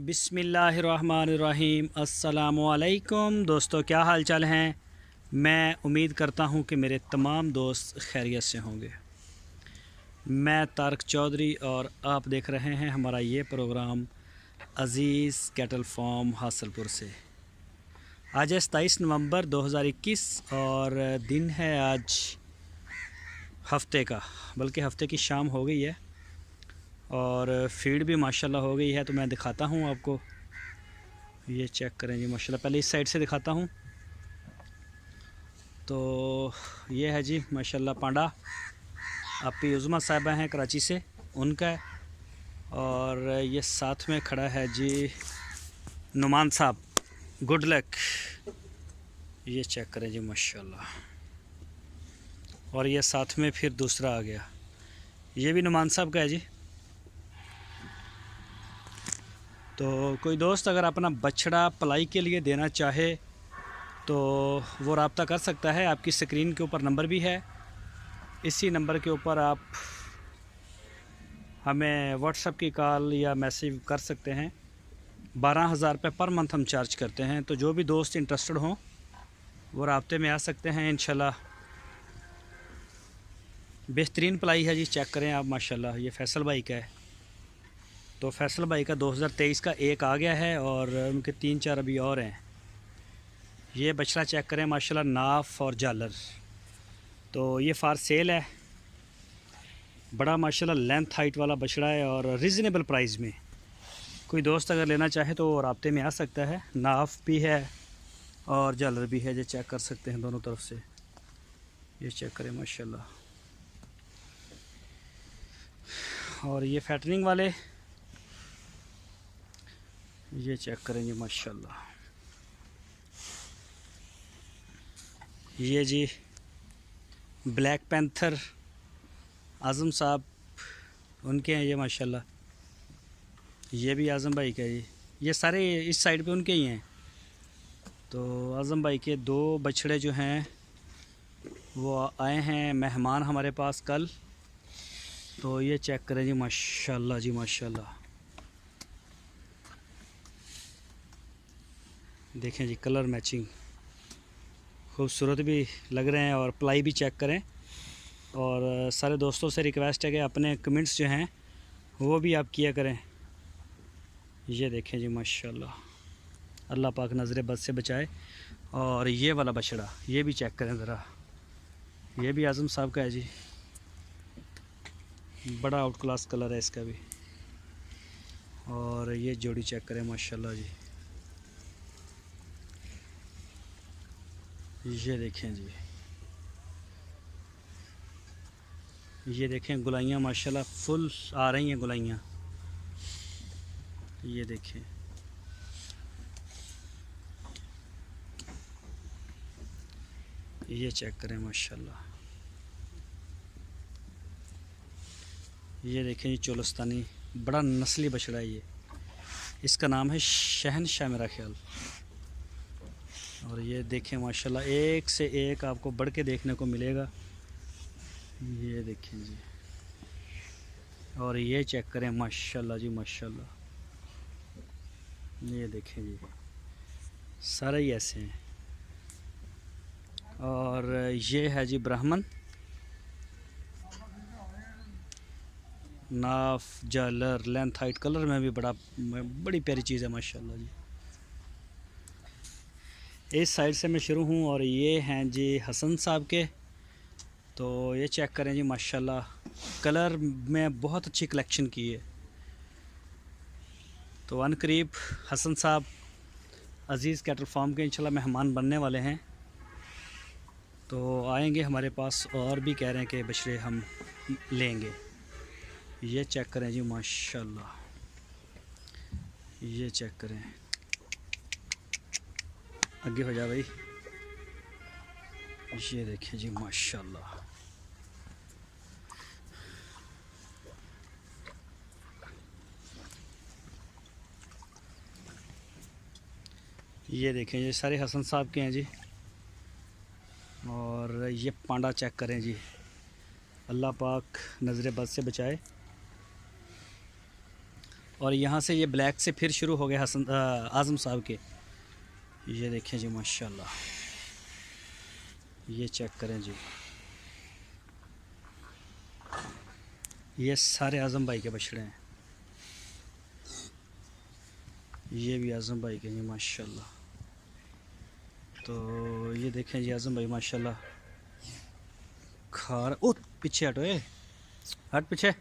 बिस्मिल्लाहिर्रहमानिर्रहीम। अस्सलामुअलैकुम दोस्तों, क्या हाल चाल हैं। मैं उम्मीद करता हूं कि मेरे तमाम दोस्त खैरियत से होंगे। मैं तारक चौधरी और आप देख रहे हैं हमारा ये प्रोग्राम अज़ीज़ कैटल फार्म हासलपुर से। आज है 27 नवंबर 2021 और दिन है आज हफ्ते का, बल्कि हफ्ते की शाम हो गई है और फीड भी माशाल्लाह हो गई है। तो मैं दिखाता हूँ आपको, ये चेक करें जी माशाल्लाह। पहले इस साइड से दिखाता हूँ। तो ये है जी माशाल्लाह पांडा, आपकी युज़मा साहिबा हैं कराची से, उनका है। और ये साथ में खड़ा है जी नुमान साहब, गुड लक। ये चेक करें जी माशाल्लाह। और ये साथ में फिर दूसरा आ गया, ये भी नुमान साहब का है जी। तो कोई दोस्त अगर अपना बछड़ा पलाई के लिए देना चाहे तो वो रब्ता कर सकता है। आपकी स्क्रीन के ऊपर नंबर भी है, इसी नंबर के ऊपर आप हमें व्हाट्सएप की कॉल या मैसेज कर सकते हैं। 12,000 रुपये पर मंथ हम चार्ज करते हैं। तो जो भी दोस्त इंटरेस्टेड हों वो रब्ते में आ सकते हैं इंशाल्लाह। बेहतरीन पलाई है जी, चेक करें आप माशाल्लाह। ये फैसल भाई का है। तो फैसल भाई का 2023 का एक आ गया है और उनके 3-4 अभी और हैं। ये बछड़ा चेक करें माशाल्लाह, नाफ और जालर। तो ये फार सेल है, बड़ा माशाल्लाह लेंथ हाइट वाला बछड़ा है और रिजनेबल प्राइस में। कोई दोस्त अगर लेना चाहे तो राब्ते में आ सकता है। नाफ भी है और जालर भी है, जो चेक कर सकते हैं दोनों तरफ से। ये चेक करें माशाल्लाह। और ये फैटनिंग वाले, ये चेक करेंगे माशाल्लाह। ये जी ब्लैक पैंथर आज़म साहब, उनके हैं ये माशाल्लाह। ये भी आज़म भाई का है। ये सारे इस साइड पे उनके ही हैं। तो आज़म भाई के 2 बछड़े जो हैं वो आए हैं मेहमान हमारे पास कल। तो ये चेक करें जी माशाल्लाह जी माशाल्लाह। देखें जी कलर मैचिंग, खूबसूरत भी लग रहे हैं। और पलाई भी चेक करें। और सारे दोस्तों से रिक्वेस्ट है कि अपने कमेंट्स जो हैं वो भी आप किया करें। ये देखें जी माशाल्लाह, अल्लाह पाक नज़र बद से बचाए। और ये वाला बछड़ा, ये भी चेक करें ज़रा। ये भी आज़म साहब का है जी, बड़ा आउट क्लास कलर है इसका भी। और ये जोड़ी चेक करें माशाल्लाह जी। ये देखें जी, ये देखें गुलाइयाँ माशाल्लाह फुल आ रही हैं गुलाइयाँ। ये देखें, ये चेक करें माशाल्लाह। ये देखें जी चोलस्तानी, बड़ा नस्ली बछड़ा है ये। इसका नाम है शहनशाह मेरा ख्याल। और ये देखें माशाल्लाह, एक से एक आपको बढ़ के देखने को मिलेगा। ये देखें जी। और ये चेक करें माशाल्लाह जी माशाल्लाह। ये देखें जी, सारे ही ऐसे हैं। और ये है जी ब्राह्मण, नाफ जालर लेंथ हाइट कलर में भी बड़ी प्यारी चीज़ है माशाल्लाह जी। इस साइड से मैं शुरू हूँ। और ये हैं जी हसन साहब के। तो ये चेक करें जी माशाल्लाह, कलर में बहुत अच्छी कलेक्शन की है। तो अनकरीब हसन साहब अज़ीज़ कैटल फार्म के इंशाल्लाह मेहमान बनने वाले हैं। तो आएंगे हमारे पास, और भी कह रहे हैं कि बछड़े हम लेंगे। ये चेक करें जी माशाल्लाह। ये चेक करें, आगे हो जा भाई। ये देखें जी माशाल्लाह। ये देखें, ये सारे हसन साहब के हैं जी। और ये पांडा चेक करें जी, अल्लाह पाक नज़र बद से बचाए। और यहाँ से ये ब्लैक से फिर शुरू हो गए आज़म साहब के। ये देखें जी माशाल्लाह, ये चेक करें जी, ये सारे आज़म भाई के बछड़े हैं। ये भी आज़म भाई के हैं माशाल्लाह। तो ये देखें जी आज़म भाई माशाल्लाह खार। ओ पीछे हटो, हट पीछे।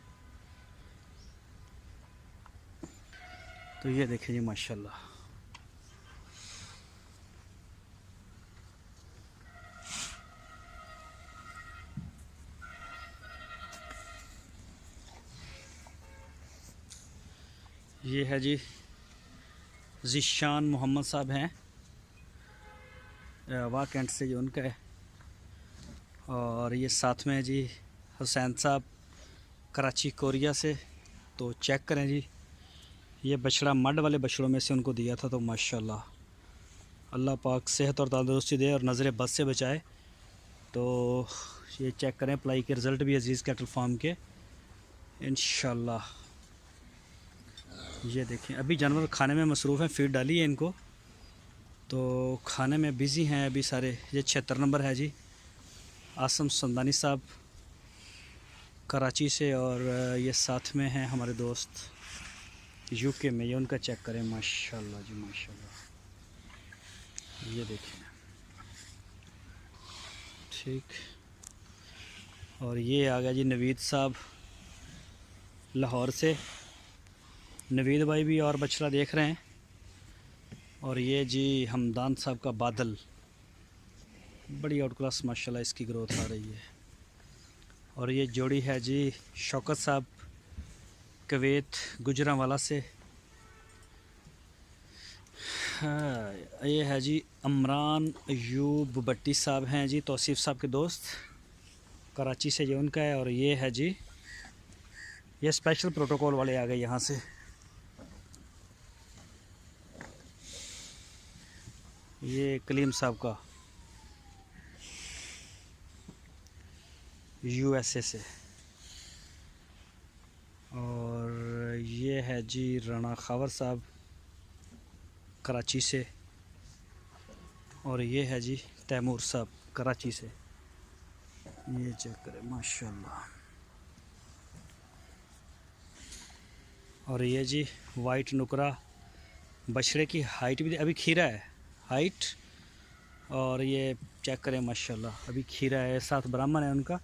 तो ये देखें जी माशाल्लाह, ये है जी ज़िशान मोहम्मद साहब हैं, वाह कैंट से, ये उनका है। और ये साथ में जी हुसैन साहब कराची कोरिया से। तो चेक करें जी, ये बछड़ा मड वाले बछड़ों में से उनको दिया था। तो माशाल्लाह अल्लाह पाक सेहत और तंदुरुस्ती दे और नज़र बद से बचाए। तो ये चेक करें, अप्लाई के रिज़ल्ट भी अजीज़ कैटल फार्म के इंशाल्लाह। ये देखें, अभी जानवर खाने में मसरूफ़ हैं, फीड डाली है इनको, तो खाने में बिज़ी हैं अभी सारे। ये 76 नंबर है जी, आसम समदानी साहब कराची से। और ये साथ में हैं हमारे दोस्त यूके में, ये उनका चेक करें माशाल्लाह जी माशाल्लाह। ये देखें ठीक। और ये आ गया जी नवीद साहब लाहौर से। नवीद भाई भी और बछड़ा देख रहे हैं। और ये जी हमदान साहब का बादल, बड़ी आउट क्लास माशाल्लाह इसकी ग्रोथ आ रही है। और ये जोड़ी है जी शौकत साहब कुवैत गुजरांवाला से। हाँ, ये है जी अमरान अयूब भट्टी साहब हैं जी, तौसीफ़ साहब के दोस्त कराची से, ये उनका है। और ये है जी, ये स्पेशल प्रोटोकॉल वाले आ गए यहाँ से। ये कलीम साहब का यूएसए से। और ये है जी राना खावर साहब कराची से। और ये है जी तैमूर साहब कराची से। ये चेक करें माशाल्लाह। और ये जी वाइट नुकरा बछड़े की हाइट भी अभी खीरा है हाइट। और ये चेक करें माशाल्लाह, अभी खीरा है, साथ ब्राह्मण है उनका,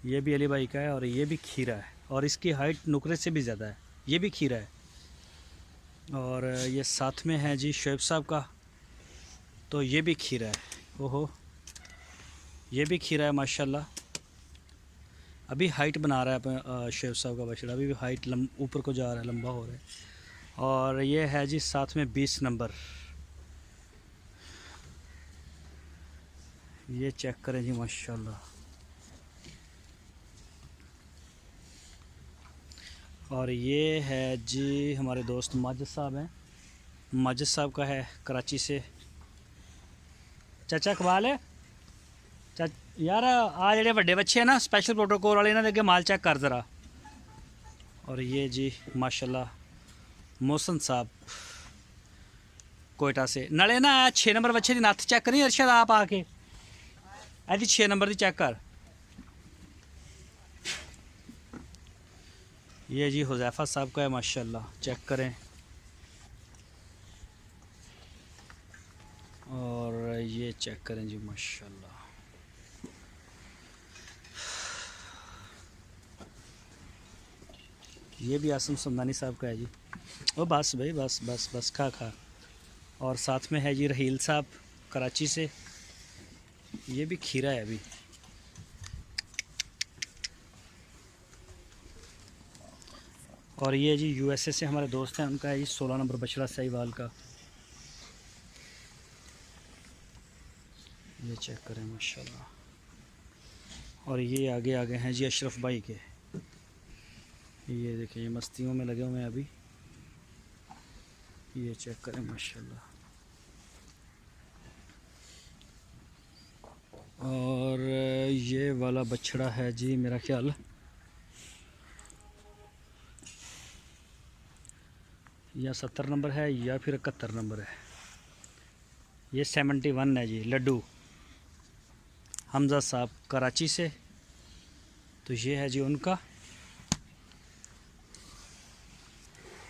ये भी अली भाई का है। और ये भी खीरा है, और इसकी हाइट नुकरे से भी ज़्यादा है, ये भी खीरा है। और ये साथ में है जी शोएब साहब का, तो ये भी खीरा है। ओहो, ये भी खीरा है माशाल्लाह, अभी हाइट बना रहा है शोएब साहब का बछड़ा, अभी भी हाइट ऊपर को जा रहा है, लंबा हो रहा है। और ये है जी साथ में 20 नंबर, ये चेक करें जी माशाल्लाह। और ये है जी हमारे दोस्त माजिद साहब हैं, माजिद साहब का है कराची से। चाचा कमाल है यार, आ जेडे बड़े बच्चे हैं ना स्पेशल प्रोटोकॉल वाले, इन्होंने अगे माल चेक कर ज़रा। और ये जी माशाल्लाह मोहसन साहब कोयटा से। नाले ना 6 नंबर बच्चे की नत्थ चेक करी अरशद आप आके, यदि 6 नंबर की चेक कर। ये जी हुज़ैफ़ा साहब का है माशाल्लाह, चेक करें। और ये चेक करें जी माशाल्लाह। ये भी आसम समदानी साहब का है जी। ओ बस भाई बस बस बस, खा खा। और साथ में है जी रहील साहब कराची से, ये भी खीरा है अभी। और ये जी यूएसए से हमारे दोस्त हैं, उनका है जी 16 नंबर बछड़ा सहीवाल का। ये चेक करें माशाल्लाह। और ये आगे आगे हैं जी अशरफ भाई के, ये देखिए ये मस्तियों में लगे हुए हैं अभी। ये चेक करें माशाल्लाह। और ये वाला बछड़ा है जी मेरा ख्याल या 70 नंबर है या फिर 71 नंबर है। ये 71 है जी। लड्डू हमज़ा साहब कराची से, तो ये है जी उनका।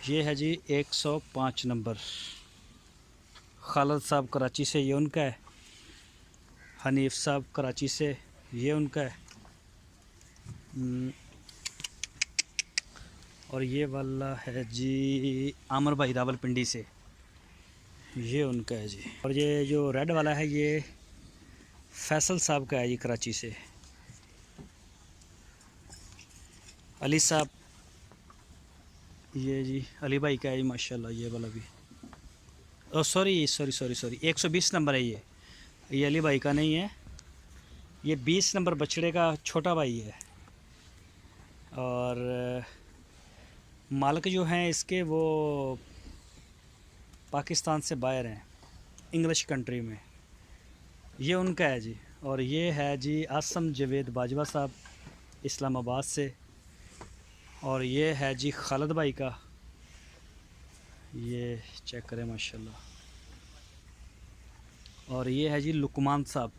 ये है जी 105 नंबर खालिद साहब कराची से, ये उनका है। हनीफ साहब कराची से, ये उनका है। और ये वाला है जी आमर भाई रावलपिंडी से, ये उनका है जी। और ये जो रेड वाला है ये फैसल साहब का है जी कराची से। अली साहब, ये जी अली भाई का है जी माशाल्लाह। ये वाला भी, ओ सॉरी 120 नंबर है ये अली भाई का नहीं है, ये 20 नंबर बछड़े का छोटा भाई है। और मालिक जो हैं इसके वो पाकिस्तान से बाहर हैं, इंग्लिश कंट्री में, ये उनका है जी। और ये है जी आसम जवेद बाजवा साहब इस्लामाबाद से। और ये है जी खालिद भाई का, ये चेक करें माशाल्लाह। और ये है जी लुकमान साहब,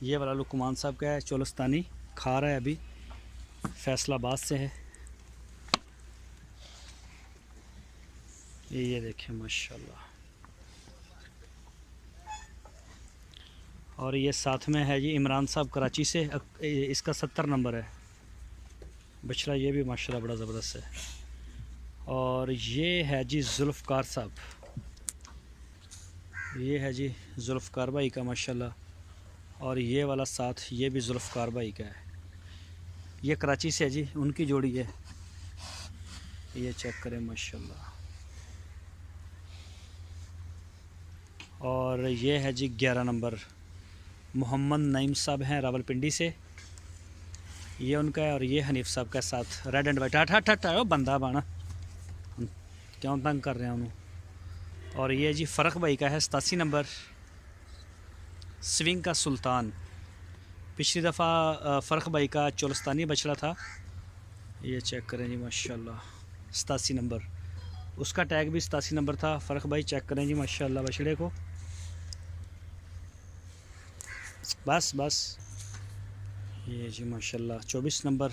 ये वाला लुकमान साहब का है, चोलस्तानी खा रहा है अभी, फैसलाबाद से है। ये देखें माशाल्लाह। और ये साथ में है जी इमरान साहब कराची से, इसका 70 नंबर है बछड़ा, ये भी माशाल्लाह बड़ा ज़बरदस्त है। और ये है जी जुल्फ़कार साहब, ये है जी जुल्फ़कार भाई का माशाल्लाह। और ये वाला साथ ये भी जुल्फ़कार भाई का है, ये कराची से है जी, उनकी जोड़ी है, ये चेक करें माशाल्लाह। और ये है जी 11 नंबर मोहम्मद नईम साहब हैं रावलपिंडी से, ये उनका है। और ये हनीफ साहब का साथ रेड एंड वाइट। हट हट हट वो बंदा बाना क्यों तंग कर रहे हैं उन्होंने। और ये जी फ़र्क भाई का है 87 नंबर स्विंग का सुल्तान। पिछली दफ़ा फ़र्क भाई का चोलस्तानी बछड़ा था, ये चेक करें जी माशाल्लाह 87 नंबर, उसका टैग भी 87 नंबर था। फ़र्क भाई चेक करें जी माशाल्लाह बछड़े को, बस बस ये जी माशाल्लाह 24 नंबर।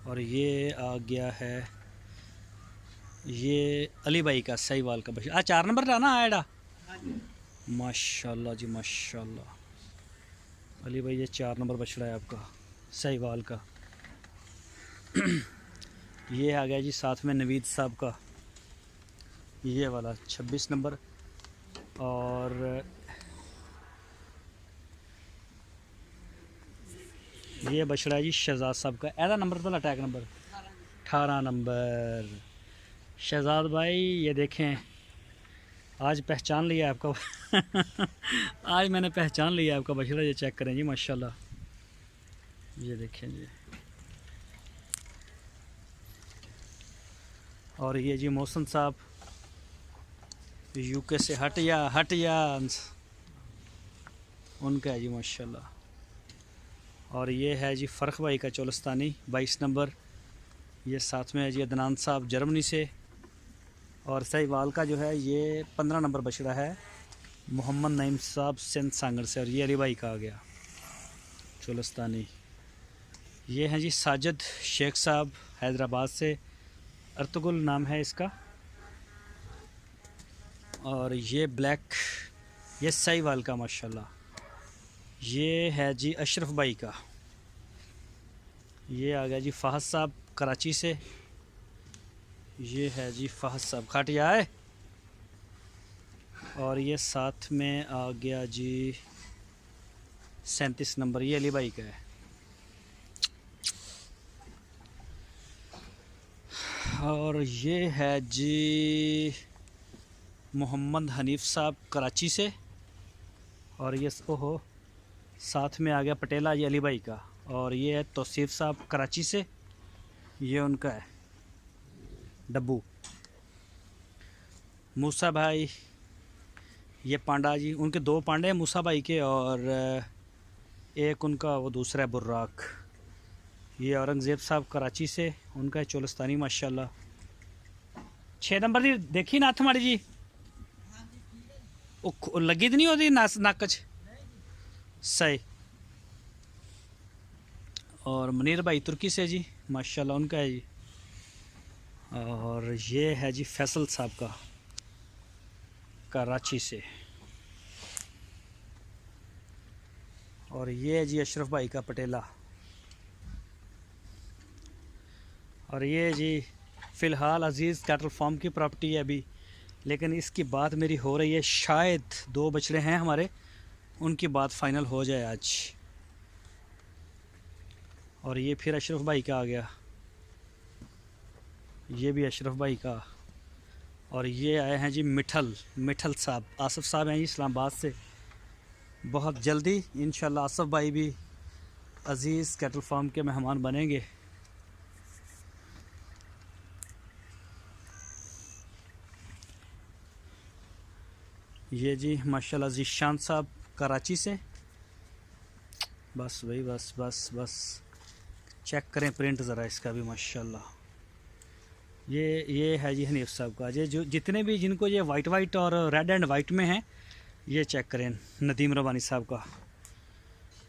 और ये आ गया है ये अली भाई का सहीवाल का बछड़ा, 4 नंबर था ना आएडा माशाल्लाह जी माशाल्लाह। अली भाई ये 4 नंबर बछड़ा है आपका सहीवाल का। ये आ गया जी साथ में नवीद साहब का, ये वाला 26 नंबर। और ये बछड़ा है जी शहजाद साहब का, ऐसा नंबर तो अटैक नंबर 18 नंबर। शहजाद भाई ये देखें आज पहचान लिया आपका आज मैंने पहचान लिया आपका बछड़ा, ये चेक करें जी माशाल्लाह, ये देखें जी। और ये जी मोहसिन साहब यूके से, हट या उनका है जी माशाल्लाह। और ये है जी फ़र्क भाई का चोलस्तानी 22 नंबर, ये साथ में है जी अदनान साहब जर्मनी से। और सहीवाल का जो है ये 15 नंबर बछड़ा है मोहम्मद नईम साहब सिंध सांगड़ से। और ये अली भाई का आ गया चोलस्तानी। ये हैं जी साजिद शेख साहब हैदराबाद से, अर्तुगुल नाम है इसका। और ये ब्लैक, ये सहीवाल का माशाल्लाह। ये है जी अशरफ भाई का, ये आ गया जी फ़हद साहब कराची से, ये है जी फ़हद साहब खाटिया है। और ये साथ में आ गया जी 37 नंबर, ये अली भाई का है। और ये है जी मोहम्मद हनीफ साहब कराची से। और ये हो साथ में आ गया पटेला जी अली भाई का। और ये है तौसीफ साहब कराची से, ये उनका है डब्बू। मूसा भाई, ये पांडा जी, उनके 2 पांडे हैं मूसा भाई के, और एक उनका वो दूसरा है बुर्राक, ये औरंगज़ेब साहब कराची से, उनका है चोलस्तानी माशाल्लाह। 6 नंबर दी देखी ना माड़ी जी, वो लगी तो नहीं होती नक च सही। और मुनीर भाई तुर्की से जी माशाल्लाह, उनका है जी। और ये है जी फैसल साहब का कराची से। और ये है जी अशरफ भाई का पटेला। और ये जी फ़िलहाल अज़ीज़ कैटल फार्म की प्रॉपर्टी है अभी, लेकिन इसकी बात मेरी हो रही है, शायद 2 बछड़े हैं हमारे, उनकी बात फ़ाइनल हो जाए आज। और ये फिर अशरफ भाई का आ गया, ये भी अशरफ भाई का। और ये आए हैं जी मिठल साहब, आसिफ साहब हैं जी इस्लामाबाद से। बहुत जल्दी इंशाल्लाह आसिफ भाई भी अज़ीज़ कैटल फार्म के मेहमान बनेंगे। ये जी माशाल्लाह ज़ीशान साहब कराची से। बस भाई बस चेक करें प्रिंट ज़रा इसका भी माशाल्लाह। ये है जी हनीफ साहब का। ये जो जितने भी जिनको ये वाइट और रेड एंड वाइट में हैं, ये चेक करें नदीम रवानी साहब का।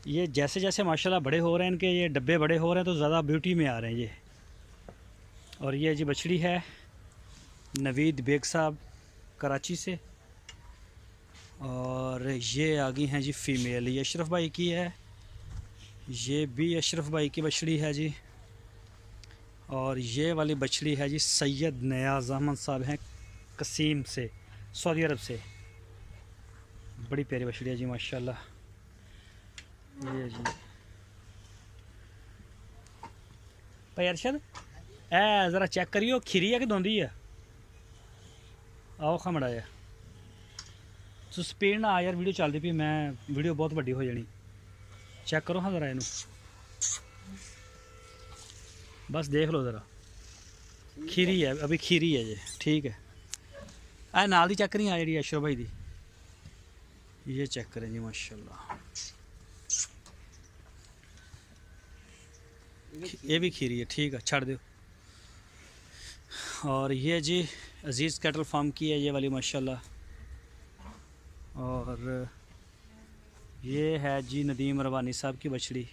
ये जैसे जैसे माशाल्लाह बड़े हो रहे हैं, इनके ये डब्बे बड़े हो रहे हैं तो ज़्यादा ब्यूटी में आ रहे हैं ये। और ये जी बछड़ी है नवीद बेग साहब कराची से। और ये आ गई हैं जी फ़ीमेल, ये अशरफ भाई की है, ये भी अशरफ भाई की बछड़ी है जी। और ये वाली बछड़ी है जी सैयद नियाज़ अहमद साहब हैं कसीम से, सऊदी अरब से। बड़ी प्यारी बछड़ी है जी माशाल्लाह। ये जी भाई अरशद ए ज़रा चेक करियो खीरी है कि धोंदी है। आओ खमड़ा है तो स्पीड ना आ यार, वीडियो चलती पी, मैं वीडियो बहुत वड्डी हो जानी। चेक करो हाँ ज़रा इनू, बस देख लो ज़रा, खीरी है अभी, खीरी है ये, ठीक है। आ नाल दी चेक नहीं आ जी अशरफ भाई दी, ये चेक करें जी माशाल्लाह। ये भी खीरी है, ठीक है छड़ दो। और ये जी अज़ीज़ कैटल फार्म की है ये वाली माशाल्लाह। और ये है जी नदीम रवानी साहब की बछड़ी।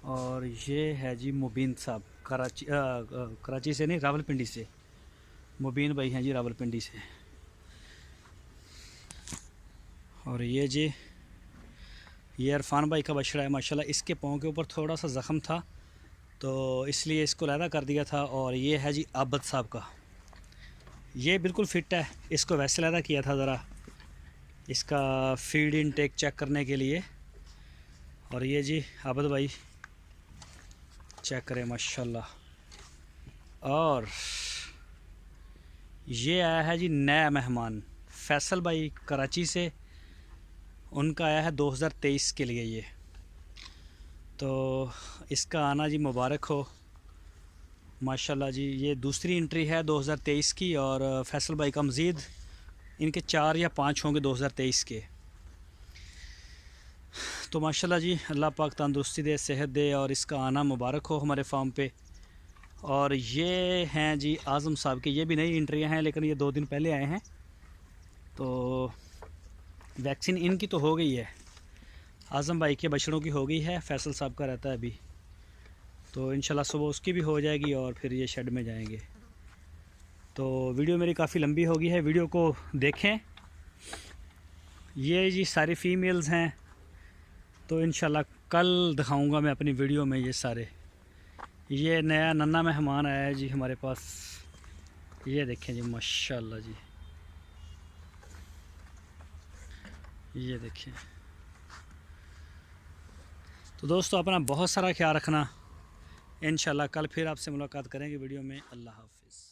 और ये है जी मुबीन साहब कराची से नहीं, रावलपिंडी से। मुबीन भाई हैं जी रावलपिंडी से। और ये जी ये इरफान भाई का बछड़ा है माशाल्लाह। इसके पाँव के ऊपर थोड़ा सा ज़ख़म था तो इसलिए इसको लैदा कर दिया था। और ये है जी आबद साहब का, ये बिल्कुल फ़िट है, इसको वैसे लैदा किया था ज़रा इसका फीड इनटेक चेक करने के लिए। और ये जी आबद भाई चेक करें माशाल्लाह। और ये आया है जी नया मेहमान फैसल भाई कराची से, उनका आया है 2023 के लिए ये, तो इसका आना जी मुबारक हो माशाल्लाह जी। ये दूसरी एंट्री है 2023 की। और फैसल भाई का मज़ीद इनके 4 या 5 होंगे 2023 के। तो माशाल्लाह जी अल्लाह पाक तंदुरुस्ती दे, सेहत दे, और इसका आना मुबारक हो हमारे फार्म पे। और ये हैं जी आज़म साहब के, ये भी नई एंट्रियाँ हैं लेकिन ये 2 दिन पहले आए हैं। तो वैक्सीन इनकी तो हो गई है, आज़म भाई के बछड़ों की हो गई है, फैसल साहब का रहता है अभी, तो इंशाल्लाह सुबह उसकी भी हो जाएगी और फिर ये शेड में जाएंगे। तो वीडियो मेरी काफ़ी लंबी हो गई है, वीडियो को देखें। ये जी सारी फ़ीमेल्स हैं, तो इंशाल्लाह कल दिखाऊंगा मैं अपनी वीडियो में ये सारे। ये नया नन्ना मेहमान आया है जी हमारे पास, ये देखें जी माशाल्लाह जी, ये देखें। तो दोस्तों अपना बहुत सारा ख्याल रखना, इंशाल्लाह कल फिर आपसे मुलाकात करेंगे वीडियो में। अल्लाह हाफ़िज़।